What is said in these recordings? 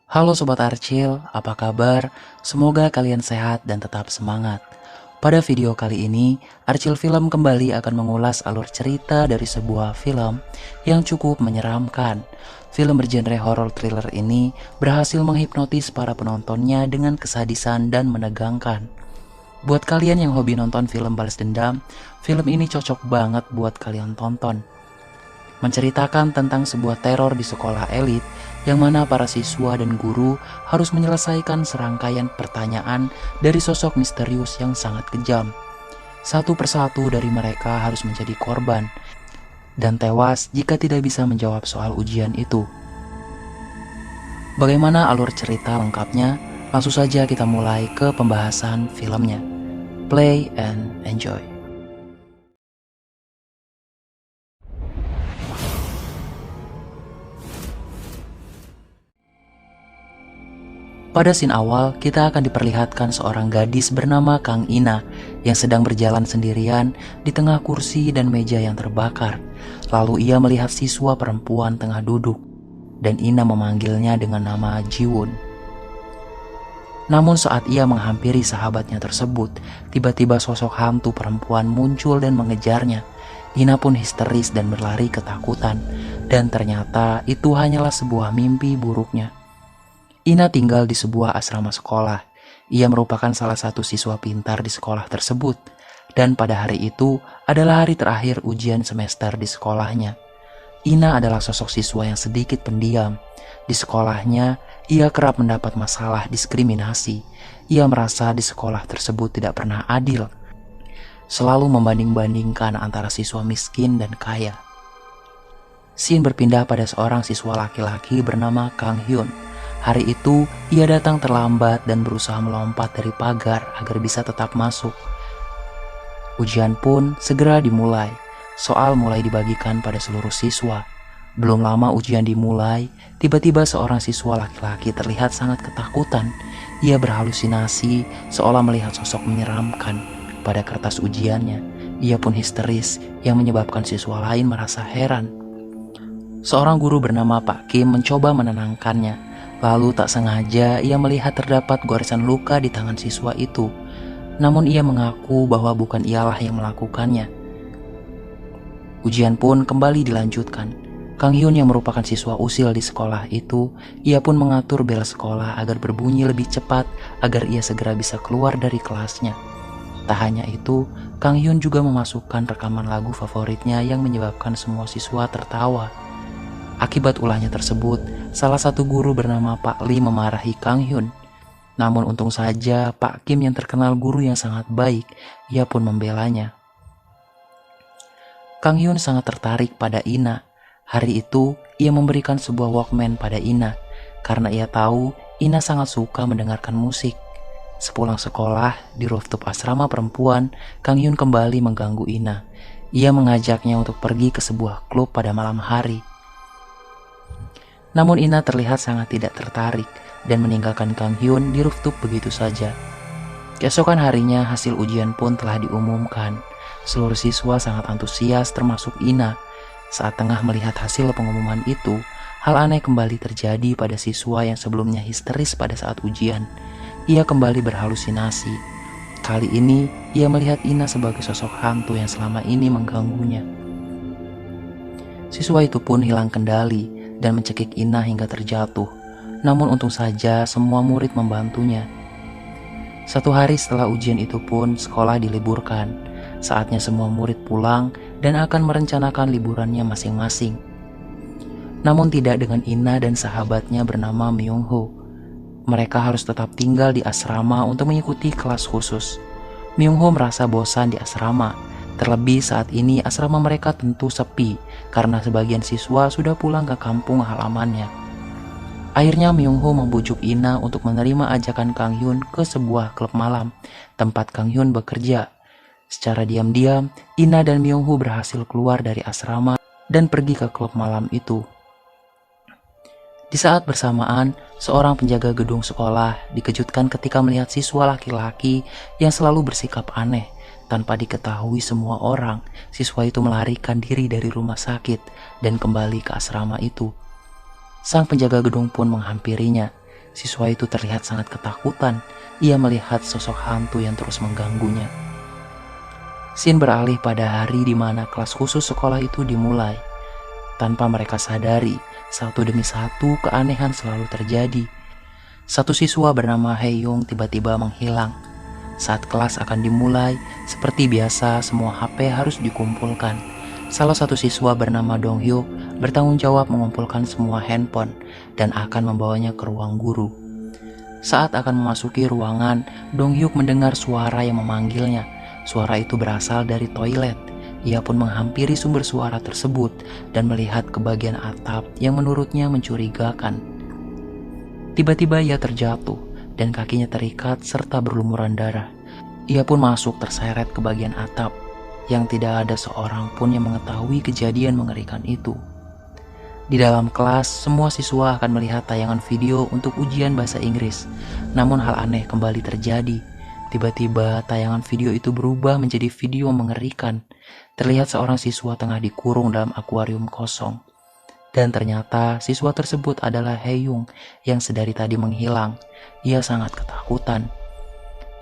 Halo Sobat Archil, apa kabar? Semoga kalian sehat dan tetap semangat. Pada video kali ini, Archil Film kembali akan mengulas alur cerita dari sebuah film yang cukup menyeramkan. Film bergenre horror thriller ini berhasil menghipnotis para penontonnya dengan kesadisan dan menegangkan. Buat kalian yang hobi nonton film balas dendam, film ini cocok banget buat kalian tonton. Menceritakan tentang sebuah teror di sekolah elit yang mana para siswa dan guru harus menyelesaikan serangkaian pertanyaan dari sosok misterius yang sangat kejam. Satu persatu dari mereka harus menjadi korban dan tewas jika tidak bisa menjawab soal ujian itu. Bagaimana alur cerita lengkapnya? Langsung saja kita mulai ke pembahasan filmnya. Play and enjoy. Pada scene awal, kita akan diperlihatkan seorang gadis bernama Kang Ina yang sedang berjalan sendirian di tengah kursi dan meja yang terbakar. Lalu ia melihat siswa perempuan tengah duduk, dan Ina memanggilnya dengan nama Jiwon. Namun saat ia menghampiri sahabatnya tersebut, tiba-tiba sosok hantu perempuan muncul dan mengejarnya. Ina pun histeris dan berlari ketakutan, dan ternyata itu hanyalah sebuah mimpi buruknya. Ina tinggal di sebuah asrama sekolah. Ia merupakan salah satu siswa pintar di sekolah tersebut. Dan pada hari itu adalah hari terakhir ujian semester di sekolahnya. Ina adalah sosok siswa yang sedikit pendiam. Di sekolahnya, ia kerap mendapat masalah diskriminasi. Ia merasa di sekolah tersebut tidak pernah adil. Selalu membanding-bandingkan antara siswa miskin dan kaya. Scene berpindah pada seorang siswa laki-laki bernama Kang Hyun. Hari itu, ia datang terlambat dan berusaha melompat dari pagar agar bisa tetap masuk. Ujian pun segera dimulai. Soal mulai dibagikan pada seluruh siswa. Belum lama ujian dimulai, tiba-tiba seorang siswa laki-laki terlihat sangat ketakutan. Ia berhalusinasi seolah melihat sosok menyeramkan pada kertas ujiannya. Ia pun histeris yang menyebabkan siswa lain merasa heran. Seorang guru bernama Pak Kim mencoba menenangkannya. Lalu tak sengaja ia melihat terdapat goresan luka di tangan siswa itu. Namun ia mengaku bahwa bukan ialah yang melakukannya. Ujian pun kembali dilanjutkan. Kang Hyun yang merupakan siswa usil di sekolah itu, ia pun mengatur bel sekolah agar berbunyi lebih cepat agar ia segera bisa keluar dari kelasnya. Tak hanya itu, Kang Hyun juga memasukkan rekaman lagu favoritnya yang menyebabkan semua siswa tertawa. Akibat ulahnya tersebut, salah satu guru bernama Pak Lee memarahi Kang Hyun. Namun untung saja Pak Kim yang terkenal guru yang sangat baik, ia pun membelanya. Kang Hyun sangat tertarik pada Ina. Hari itu, ia memberikan sebuah Walkman pada Ina, karena ia tahu Ina sangat suka mendengarkan musik. Sepulang sekolah, di rooftop asrama perempuan, Kang Hyun kembali mengganggu Ina. Ia mengajaknya untuk pergi ke sebuah klub pada malam hari. Namun Ina terlihat sangat tidak tertarik dan meninggalkan Kang Hyun di rooftop begitu saja. Keesokan harinya hasil ujian pun telah diumumkan. Seluruh siswa sangat antusias termasuk Ina. Saat tengah melihat hasil pengumuman itu, hal aneh kembali terjadi pada siswa yang sebelumnya histeris pada saat ujian. Ia kembali berhalusinasi. Kali ini ia melihat Ina sebagai sosok hantu yang selama ini mengganggunya. Siswa itu pun hilang kendali dan mencekik Ina hingga terjatuh. Namun untung saja semua murid membantunya. Satu hari setelah ujian itu pun sekolah diliburkan. Saatnya semua murid pulang dan akan merencanakan liburannya masing-masing. Namun tidak dengan Ina dan sahabatnya bernama Myung Ho. Mereka harus tetap tinggal di asrama untuk mengikuti kelas khusus. Myung Ho merasa bosan di asrama. Terlebih saat ini asrama mereka tentu sepi karena sebagian siswa sudah pulang ke kampung halamannya. Akhirnya Myung Ho membujuk Ina untuk menerima ajakan Kang Hyun ke sebuah klub malam tempat Kang Hyun bekerja. Secara diam-diam, Ina dan Myung Ho berhasil keluar dari asrama dan pergi ke klub malam itu. Di saat bersamaan, seorang penjaga gedung sekolah dikejutkan ketika melihat siswa laki-laki yang selalu bersikap aneh. Tanpa diketahui semua orang, siswa itu melarikan diri dari rumah sakit dan kembali ke asrama itu. Sang penjaga gedung pun menghampirinya. Siswa itu terlihat sangat ketakutan. Ia melihat sosok hantu yang terus mengganggunya. Scene beralih pada hari di mana kelas khusus sekolah itu dimulai. Tanpa mereka sadari, satu demi satu keanehan selalu terjadi. Satu siswa bernama Haeyong tiba-tiba menghilang. Saat kelas akan dimulai, seperti biasa semua HP harus dikumpulkan. Salah satu siswa bernama Donghyuk bertanggung jawab mengumpulkan semua handphone dan akan membawanya ke ruang guru. Saat akan memasuki ruangan, Donghyuk mendengar suara yang memanggilnya. Suara itu berasal dari toilet. Ia pun menghampiri sumber suara tersebut dan melihat ke bagian atap yang menurutnya mencurigakan. Tiba-tiba ia terjatuh dan kakinya terikat serta berlumuran darah. Ia pun masuk terseret ke bagian atap yang tidak ada seorang pun yang mengetahui kejadian mengerikan itu. Di dalam kelas, semua siswa akan melihat tayangan video untuk ujian bahasa Inggris. Namun hal aneh kembali terjadi. Tiba-tiba tayangan video itu berubah menjadi video mengerikan. Terlihat seorang siswa tengah dikurung dalam akuarium kosong. Dan ternyata siswa tersebut adalah Haeyong yang sedari tadi menghilang. Ia sangat ketakutan.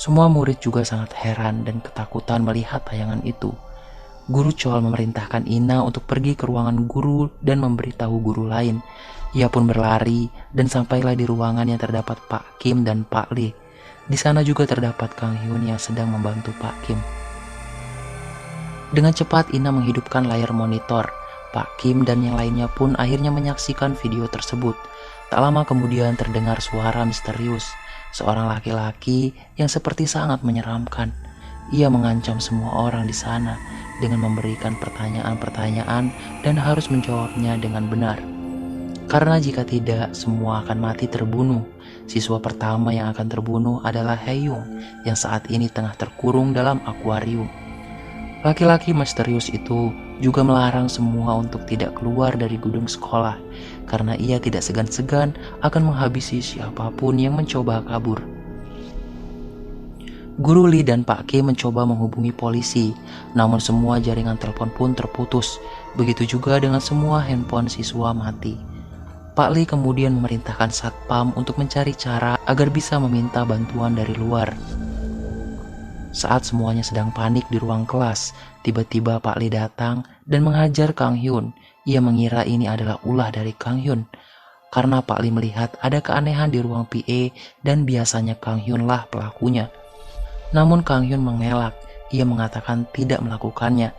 Semua murid juga sangat heran dan ketakutan melihat tayangan itu. Guru Chol memerintahkan Ina untuk pergi ke ruangan guru dan memberitahu guru lain. Ia pun berlari dan sampailah di ruangan yang terdapat Pak Kim dan Pak Lee. Di sana juga terdapat Kang Hyun yang sedang membantu Pak Kim. Dengan cepat Ina menghidupkan layar monitor. Pak Kim dan yang lainnya pun akhirnya menyaksikan video tersebut. Tak lama kemudian terdengar suara misterius. Seorang laki-laki yang seperti sangat menyeramkan. Ia mengancam semua orang di sana dengan memberikan pertanyaan-pertanyaan dan harus menjawabnya dengan benar. Karena jika tidak, semua akan mati terbunuh. Siswa pertama yang akan terbunuh adalah Haeyong yang saat ini tengah terkurung dalam akuarium. Laki-laki misterius itu juga melarang semua untuk tidak keluar dari gedung sekolah karena ia tidak segan-segan akan menghabisi siapapun yang mencoba kabur. Guru Lee dan Pak K mencoba menghubungi polisi, namun semua jaringan telepon pun terputus. Begitu juga dengan semua handphone siswa mati. Pak Lee kemudian memerintahkan satpam untuk mencari cara agar bisa meminta bantuan dari luar. Saat semuanya sedang panik di ruang kelas, tiba-tiba Pak Lee datang dan menghajar Kang Hyun. Ia mengira ini adalah ulah dari Kang Hyun. Karena Pak Lee melihat ada keanehan di ruang PA dan biasanya Kang Hyun lah pelakunya. Namun Kang Hyun mengelak, ia mengatakan tidak melakukannya.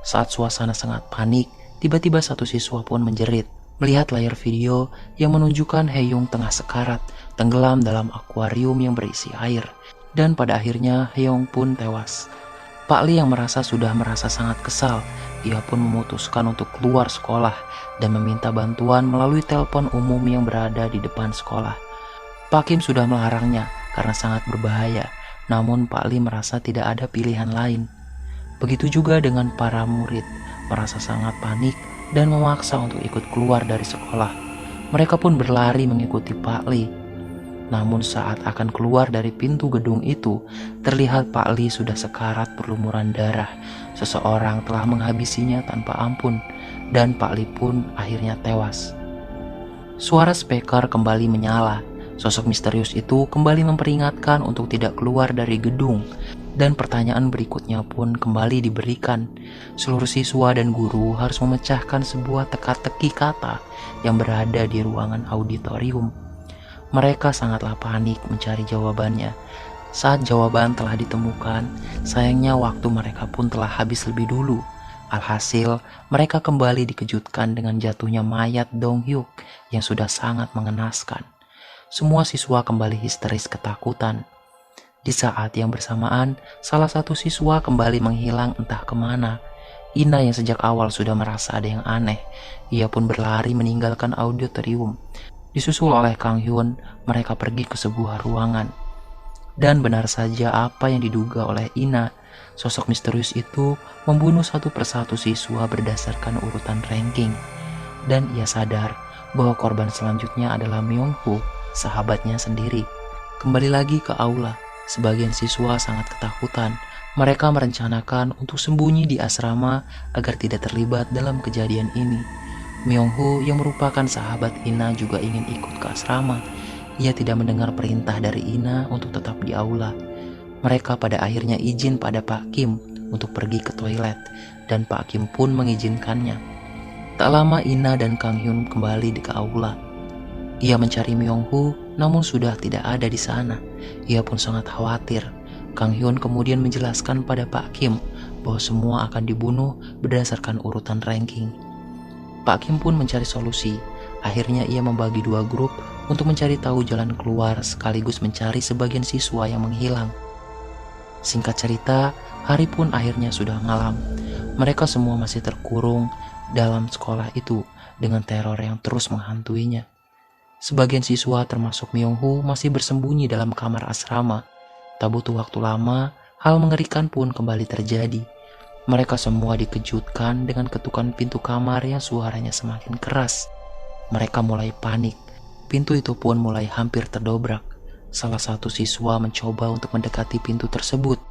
Saat suasana sangat panik, tiba-tiba satu siswa pun menjerit. Melihat layar video yang menunjukkan Haeyong tengah sekarat, tenggelam dalam akuarium yang berisi air. Dan pada akhirnya Haeyong pun tewas. Pak Lee yang sudah merasa sangat kesal, ia pun memutuskan untuk keluar sekolah dan meminta bantuan melalui telepon umum yang berada di depan sekolah. Pak Kim sudah melarangnya karena sangat berbahaya. Namun Pak Lee merasa tidak ada pilihan lain. Begitu juga dengan para murid, merasa sangat panik dan memaksa untuk ikut keluar dari sekolah. Mereka pun berlari mengikuti Pak Lee. Namun saat akan keluar dari pintu gedung itu, terlihat Pak Lee sudah sekarat berlumuran darah. Seseorang telah menghabisinya tanpa ampun, dan Pak Lee pun akhirnya tewas. Suara speaker kembali menyala. Sosok misterius itu kembali memperingatkan untuk tidak keluar dari gedung, dan pertanyaan berikutnya pun kembali diberikan. Seluruh siswa dan guru harus memecahkan sebuah teka-teki kata yang berada di ruangan auditorium. Mereka sangatlah panik mencari jawabannya. Saat jawaban telah ditemukan, sayangnya waktu mereka pun telah habis lebih dulu. Alhasil, mereka kembali dikejutkan dengan jatuhnya mayat Donghyuk yang sudah sangat mengenaskan. Semua siswa kembali histeris ketakutan. Di saat yang bersamaan, salah satu siswa kembali menghilang entah kemana. Ina yang sejak awal sudah merasa ada yang aneh, ia pun berlari meninggalkan auditorium. Disusul oleh Kang Hyun, mereka pergi ke sebuah ruangan. Dan benar saja apa yang diduga oleh Ina, sosok misterius itu membunuh satu persatu siswa berdasarkan urutan ranking. Dan ia sadar bahwa korban selanjutnya adalah Myung-Woo, sahabatnya sendiri. Kembali lagi ke aula, sebagian siswa sangat ketakutan. Mereka merencanakan untuk sembunyi di asrama agar tidak terlibat dalam kejadian ini. Myung-Woo yang merupakan sahabat Ina juga ingin ikut ke asrama. ia tidak mendengar perintah dari Ina untuk tetap di aula. Mereka pada akhirnya izin pada Pak Kim untuk pergi ke toilet, dan Pak Kim pun mengizinkannya. Tak lama Ina dan Kang Hyun kembali ke aula. Ia mencari Myung-Hoo, namun sudah tidak ada di sana. Ia pun sangat khawatir. Kang Hyun kemudian menjelaskan pada Pak Kim bahwa semua akan dibunuh berdasarkan urutan ranking. Pak Kim pun mencari solusi. Akhirnya ia membagi dua grup untuk mencari tahu jalan keluar sekaligus mencari sebagian siswa yang menghilang. Singkat cerita, hari pun akhirnya sudah malam. Mereka semua masih terkurung dalam sekolah itu dengan teror yang terus menghantuinya. Sebagian siswa termasuk Myung-Hoo masih bersembunyi dalam kamar asrama. Tak butuh waktu lama, hal mengerikan pun kembali terjadi. Mereka semua dikejutkan dengan ketukan pintu kamar yang suaranya semakin keras. Mereka mulai panik. Pintu itu pun mulai hampir terdobrak. Salah satu siswa mencoba untuk mendekati pintu tersebut.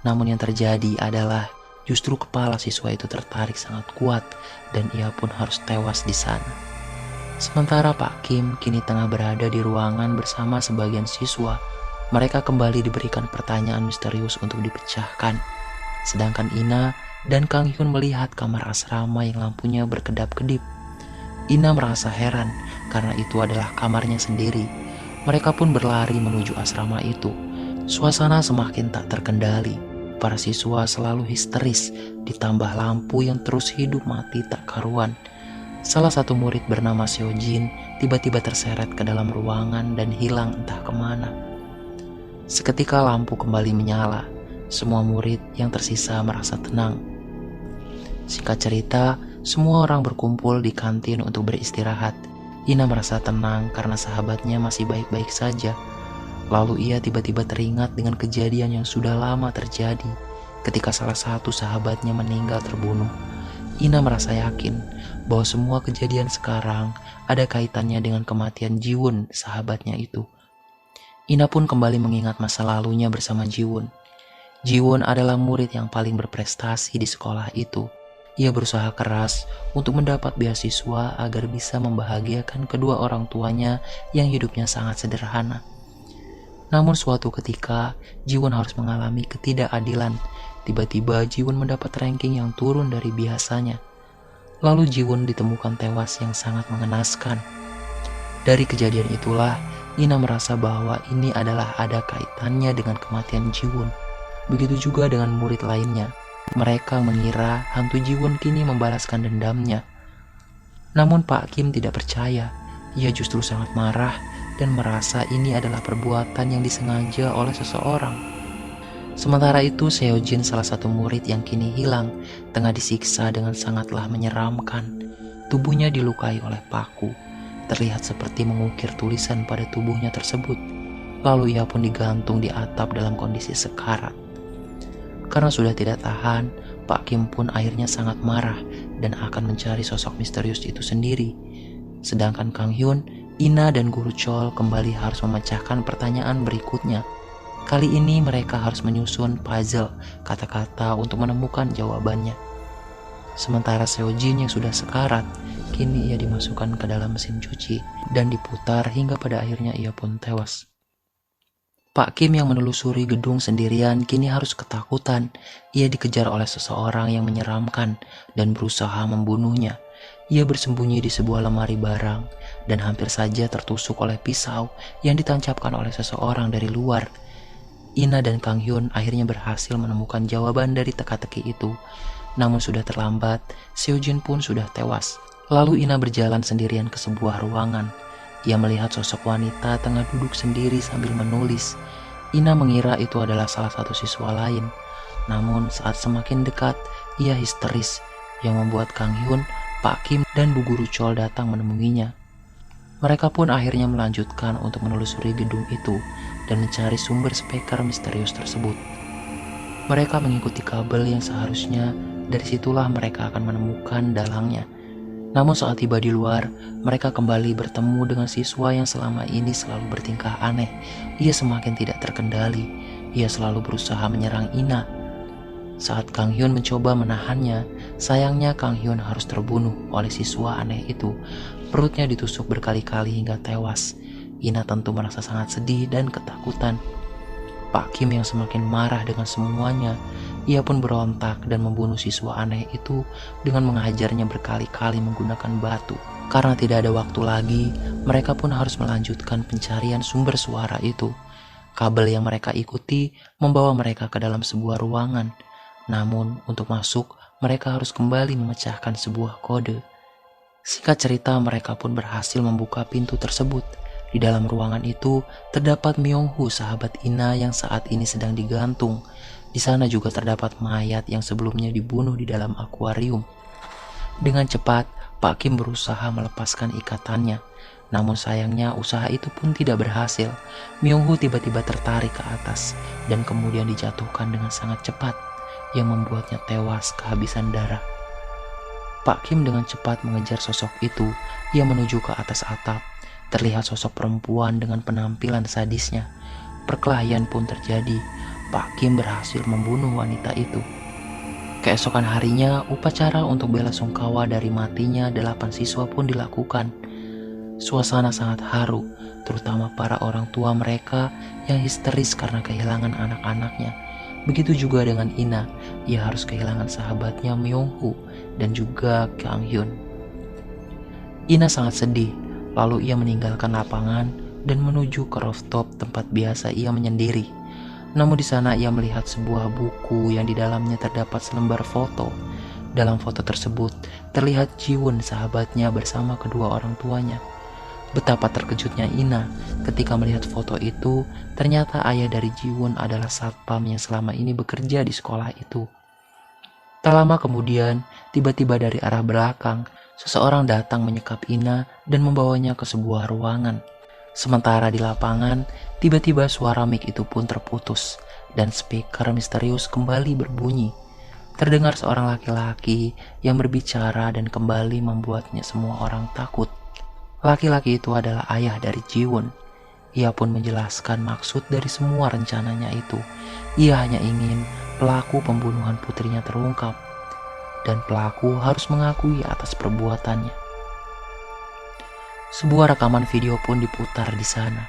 Namun yang terjadi adalah justru kepala siswa itu tertarik sangat kuat dan ia pun harus tewas di sana. Sementara Pak Kim kini tengah berada di ruangan bersama sebagian siswa. Mereka kembali diberikan pertanyaan misterius untuk dipecahkan. Sedangkan Ina dan Kang Hyun melihat kamar asrama yang lampunya berkedap-kedip. Ina merasa heran karena itu adalah kamarnya sendiri. Mereka pun berlari menuju asrama itu. Suasana semakin tak terkendali. Para siswa selalu histeris, ditambah lampu yang terus hidup mati tak karuan. Salah satu murid bernama Seo Jin tiba-tiba terseret ke dalam ruangan dan hilang entah kemana. Seketika lampu kembali menyala. Semua murid yang tersisa merasa tenang. Singkat cerita, semua orang berkumpul di kantin untuk beristirahat. Ina merasa tenang karena sahabatnya masih baik-baik saja. Lalu ia tiba-tiba teringat dengan kejadian yang sudah lama terjadi ketika salah satu sahabatnya meninggal terbunuh. Ina merasa yakin bahwa semua kejadian sekarang ada kaitannya dengan kematian Jiwon, sahabatnya itu. Ina pun kembali mengingat masa lalunya bersama Jiwon. Jiwon adalah murid yang paling berprestasi di sekolah itu. Ia berusaha keras untuk mendapat beasiswa agar bisa membahagiakan kedua orang tuanya yang hidupnya sangat sederhana. Namun suatu ketika, Jiwon harus mengalami ketidakadilan. Tiba-tiba Jiwon mendapat ranking yang turun dari biasanya. Lalu Jiwon ditemukan tewas yang sangat mengenaskan. Dari kejadian itulah, Ina merasa bahwa ini adalah ada kaitannya dengan kematian Jiwon. Begitu juga dengan murid lainnya. Mereka mengira hantu Jiwon kini membalaskan dendamnya. Namun Pak Kim tidak percaya. Ia justru sangat marah dan merasa ini adalah perbuatan yang disengaja oleh seseorang. Sementara itu Seo Jin, salah satu murid yang kini hilang, tengah disiksa dengan sangatlah menyeramkan. Tubuhnya dilukai oleh paku. Terlihat seperti mengukir tulisan pada tubuhnya tersebut. Lalu ia pun digantung di atap dalam kondisi sekarat. Karena sudah tidak tahan, Pak Kim pun akhirnya sangat marah dan akan mencari sosok misterius itu sendiri. Sedangkan Kang Hyun, Ina dan Guru Chol kembali harus memecahkan pertanyaan berikutnya. Kali ini mereka harus menyusun puzzle kata-kata untuk menemukan jawabannya. Sementara Seo Jin yang sudah sekarat, kini ia dimasukkan ke dalam mesin cuci dan diputar hingga pada akhirnya ia pun tewas. Pak Kim yang menelusuri gedung sendirian kini harus ketakutan. Ia dikejar oleh seseorang yang menyeramkan dan berusaha membunuhnya. Ia bersembunyi di sebuah lemari barang dan hampir saja tertusuk oleh pisau yang ditancapkan oleh seseorang dari luar. Ina dan Kang Hyun akhirnya berhasil menemukan jawaban dari teka-teki itu. Namun sudah terlambat, Seo Jin pun sudah tewas. Lalu Ina berjalan sendirian ke sebuah ruangan. Ia melihat sosok wanita tengah duduk sendiri sambil menulis. Ina mengira itu adalah salah satu siswa lain. Namun saat semakin dekat, ia histeris yang membuat Kang Hyun, Pak Kim, dan Bu Guru Chol datang menemuinya. Mereka pun akhirnya melanjutkan untuk menelusuri gedung itu dan mencari sumber speaker misterius tersebut. Mereka mengikuti kabel yang seharusnya dari situlah mereka akan menemukan dalangnya. Namun saat tiba di luar, mereka kembali bertemu dengan siswa yang selama ini selalu bertingkah aneh. Ia semakin tidak terkendali. Ia selalu berusaha menyerang Ina. Saat Kang Hyun mencoba menahannya, sayangnya Kang Hyun harus terbunuh oleh siswa aneh itu. Perutnya ditusuk berkali-kali hingga tewas. Ina tentu merasa sangat sedih dan ketakutan. Pak Kim yang semakin marah dengan semuanya, ia pun berontak dan membunuh siswa aneh itu dengan menghajarnya berkali-kali menggunakan batu. Karena tidak ada waktu lagi, mereka pun harus melanjutkan pencarian sumber suara itu. Kabel yang mereka ikuti membawa mereka ke dalam sebuah ruangan. Namun, untuk masuk, mereka harus kembali memecahkan sebuah kode. Singkat cerita, mereka pun berhasil membuka pintu tersebut. Di dalam ruangan itu, terdapat Myung-Hoo, sahabat Ina yang saat ini sedang digantung. Di sana juga terdapat mayat yang sebelumnya dibunuh di dalam akuarium. Dengan cepat, Pak Kim berusaha melepaskan ikatannya. Namun sayangnya usaha itu pun tidak berhasil. Myung-Hoo tiba-tiba tertarik ke atas dan kemudian dijatuhkan dengan sangat cepat, yang membuatnya tewas kehabisan darah. Pak Kim dengan cepat mengejar sosok itu. Ia menuju ke atas atap. Terlihat sosok perempuan dengan penampilan sadisnya. Perkelahian pun terjadi. Pak Kim berhasil membunuh wanita itu. Keesokan harinya, upacara untuk bela sungkawa dari matinya 8 siswa pun dilakukan. Suasana sangat haru, terutama para orang tua mereka yang histeris karena kehilangan anak-anaknya. Begitu juga dengan Ina, ia harus kehilangan sahabatnya Myung-Hoo dan juga Kang Hyun. Ina sangat sedih, lalu ia meninggalkan lapangan dan menuju ke rooftop tempat biasa ia menyendiri. Namun di sana ia melihat sebuah buku yang di dalamnya terdapat selembar foto. Dalam foto tersebut terlihat Ji-won sahabatnya bersama kedua orang tuanya. Betapa terkejutnya Ina ketika melihat foto itu. Ternyata ayah dari Ji-won adalah satpam yang selama ini bekerja di sekolah itu. Tak lama kemudian, tiba-tiba dari arah belakang, seseorang datang menyekap Ina dan membawanya ke sebuah ruangan. Sementara di lapangan, tiba-tiba suara mic itu pun terputus dan speaker misterius kembali berbunyi. Terdengar seorang laki-laki yang berbicara dan kembali membuatnya semua orang takut. Laki-laki itu adalah ayah dari Ji-won. Ia pun menjelaskan maksud dari semua rencananya itu. Ia hanya ingin pelaku pembunuhan putrinya terungkap, dan pelaku harus mengakui atas perbuatannya. Sebuah rekaman video pun diputar di sana.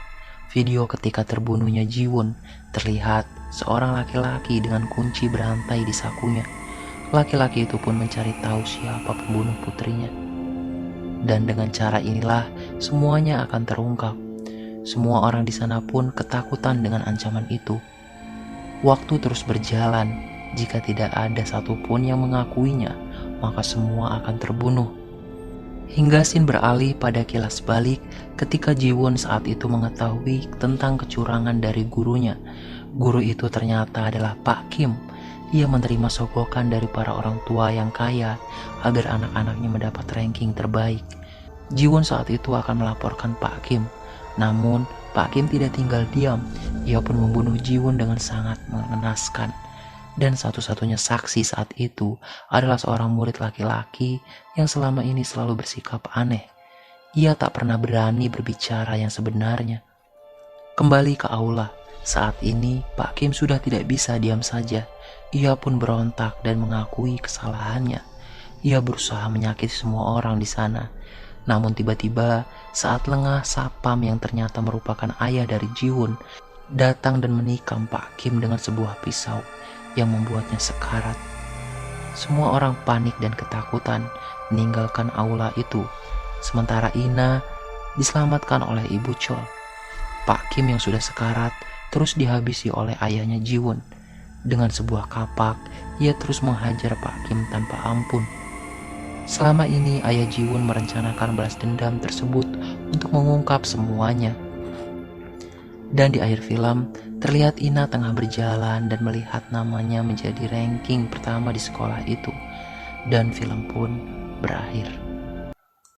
Video ketika terbunuhnya Ji-won, terlihat seorang laki-laki dengan kunci berantai di sakunya. Laki-laki itu pun mencari tahu siapa pembunuh putrinya. Dan dengan cara inilah semuanya akan terungkap. Semua orang di sana pun ketakutan dengan ancaman itu. Waktu terus berjalan. Jika tidak ada satupun yang mengakuinya, maka semua akan terbunuh. Hingga scene beralih pada kilas balik ketika Ji-won saat itu mengetahui tentang kecurangan dari gurunya. Guru itu ternyata adalah Pak Kim. Ia menerima sogokan dari para orang tua yang kaya agar anak-anaknya mendapat ranking terbaik. Ji-won saat itu akan melaporkan Pak Kim. Namun, Pak Kim tidak tinggal diam. Ia pun membunuh Ji-won dengan sangat mengenaskan. Dan satu-satunya saksi saat itu adalah seorang murid laki-laki yang selama ini selalu bersikap aneh. Ia tak pernah berani berbicara yang sebenarnya. Kembali ke aula. Saat ini, Pak Kim sudah tidak bisa diam saja. Ia pun berontak dan mengakui kesalahannya. Ia berusaha menyakiti semua orang di sana. Namun tiba-tiba saat lengah, satpam yang ternyata merupakan ayah dari Ji-won datang dan menikam Pak Kim dengan sebuah pisau yang membuatnya sekarat. Semua orang panik dan ketakutan meninggalkan aula itu. Sementara Ina diselamatkan oleh Ibu Chol. Pak Kim yang sudah sekarat terus dihabisi oleh ayahnya Ji-won. Dengan sebuah kapak, ia terus menghajar Pak Kim tanpa ampun. Selama ini ayah Ji-won merencanakan balas dendam tersebut untuk mengungkap semuanya. Dan di akhir film, terlihat Ina tengah berjalan dan melihat namanya menjadi ranking pertama di sekolah itu. Dan film pun berakhir.